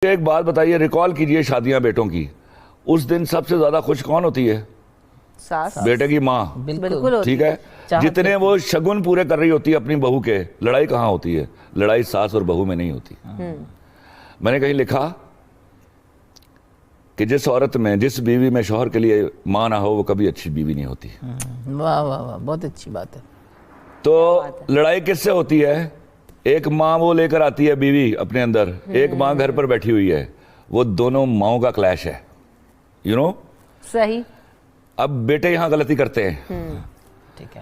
ایک بات بتائیے، ریکال کیجئے شادیاں بیٹوں کی، اس دن سب سے زیادہ خوش کون ہوتی ہے؟ ساس، بیٹے کی ماں، بالکل ٹھیک ہے۔ جتنے وہ شگن پورے کر رہی ہوتی ہے اپنی بہو کے، لڑائی کہاں ہوتی ہے؟ لڑائی ساس اور بہو میں نہیں ہوتی۔ میں نے کہیں لکھا کہ جس عورت میں، جس بیوی میں شوہر کے لیے ماں نہ ہو، وہ کبھی اچھی بیوی نہیں ہوتی۔ واہ واہ واہ، بہت اچھی بات ہے۔ تو لڑائی کس سے ہوتی ہے؟ ایک ماں وہ لے کر آتی ہے بیوی اپنے اندر، ایک ماں گھر پر بیٹھی ہوئی ہے، وہ دونوں ماؤں کا کلیش ہے، یو نو۔ صحیح۔ اب بیٹے یہاں غلطی کرتے ہیں، ٹھیک ہے۔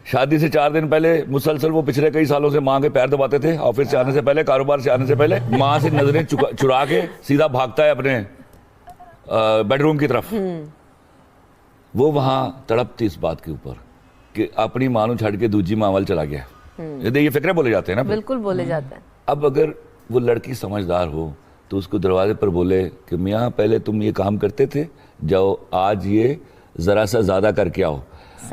شادی سے 4 دن پہلے مسلسل وہ پچھلے کئی سالوں سے ماں کے پیر دباتے تھے، آفس سے آنے سے پہلے، کاروبار سے آنے سے پہلے ماں سے نظریں چرا کے سیدھا بھاگتا ہے اپنے بیڈ روم کی طرف۔ وہ وہاں تڑپتی اس بات کے اوپر کہ اپنی ماں نو چھڑ کے دوجی ماں وال چلا گیا۔ یہ فکرے بولے جاتے ہیں نا۔ بالکل بولے جاتے ہیں۔ اب اگر وہ لڑکی سمجھدار ہو تو اس کو دروازے پر بولے کہ میاں پہلے تم یہ کام کرتے تھے، جاؤ آج یہ ذرا سا زیادہ کر کے آؤ۔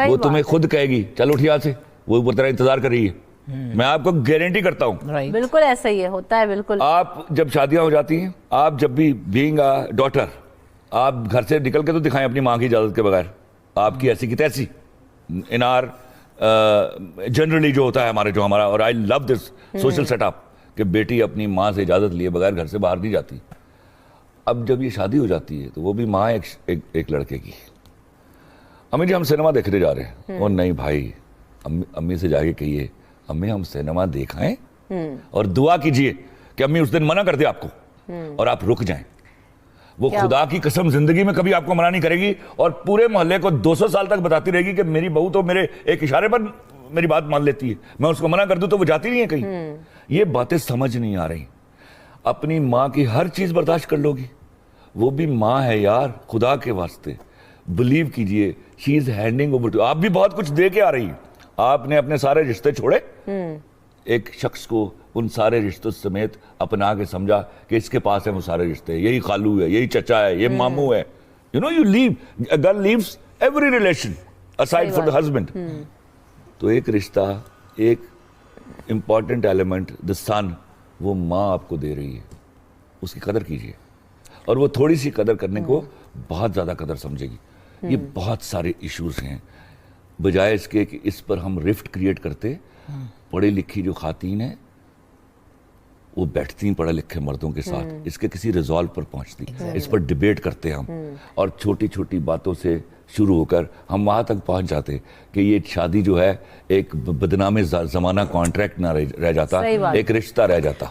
وہ تمہیں خود کہے گی چل اٹھ یہاں سے، وہ تیرا انتظار کر رہی ہے۔ میں آپ کو گارنٹی کرتا ہوں، بالکل ایسا ہی ہے، ہوتا ہے بالکل۔ آپ جب شادیاں ہو جاتی ہیں، آپ جب بھی بینگ اے ڈاٹر، آپ گھر سے نکل کے تو دکھائیں اپنی ماں کی اجازت کے بغیر، آپ کی ایسی کی تیسی ان آر جنرلی جو ہوتا ہے ہمارا، اور آئی لو دس سوشل سیٹ اپ کہ بیٹی اپنی ماں سے اجازت لیے بغیر گھر سے باہر نہیں جاتی۔ اب جب یہ شادی ہو جاتی ہے تو وہ بھی ماں ایک لڑکے کی، امی جی ہم سینما دیکھنے جا رہے ہیں، اور نہیں بھائی، امی سے جا کے کہیے امی ہم سینما دیکھائیں، اور دعا کیجئے کہ امی اس دن منع کر دے آپ کو اور آپ رک جائیں۔ وہ خدا کی قسم زندگی میں کبھی آپ کو منع نہیں کرے گی، اور پورے محلے کو 200 سال تک بتاتی رہے گی کہ میری بہو تو میرے ایک اشارے پر میری بات مان لیتی ہے، میں اس کو منع کر دوں تو وہ جاتی نہیں ہے کہیں۔ یہ باتیں سمجھ نہیں آ رہی۔ اپنی ماں کی ہر چیز برداشت کر لو گی، وہ بھی ماں ہے یار، خدا کے واسطے بلیو کیجئے، شی از ہینڈنگ اوور ٹو۔ آپ بھی بہت کچھ دے کے آ رہی ہیں، آپ نے اپنے سارے رشتے چھوڑے، ایک شخص کو ان سارے رشتوں سمیت اپنا کے سمجھا کہ اس کے پاس ہیں وہ سارے رشتے، یہی خالو ہے، یہی چچا ہے، یہ ماموں ہے، you know, you leave, a girl leaves every relation aside for the husband۔ تو ایک رشتہ، ایک امپورٹنٹ ایلیمنٹ the son، وہ ماں آپ کو دے رہی ہے، اس کی قدر کیجئے، اور وہ تھوڑی سی قدر کرنے کو بہت زیادہ قدر سمجھے گی۔ یہ بہت سارے ایشوز ہیں، بجائے اس کے کہ اس پر ہم رفٹ کریٹ کرتے۔ پڑھی لکھی جو خواتین ہیں وہ بیٹھتی ہیں پڑھے لکھے مردوں کے ساتھ، اس کے کسی ریزالو پر پہنچتی، اس پر ڈیبیٹ کرتے ہم، اور چھوٹی چھوٹی باتوں سے شروع ہو کر ہم وہاں تک پہنچ جاتے کہ یہ شادی جو ہے ایک بدنام زمانہ کانٹریکٹ نہ رہ جاتا، ایک رشتہ رہ جاتا۔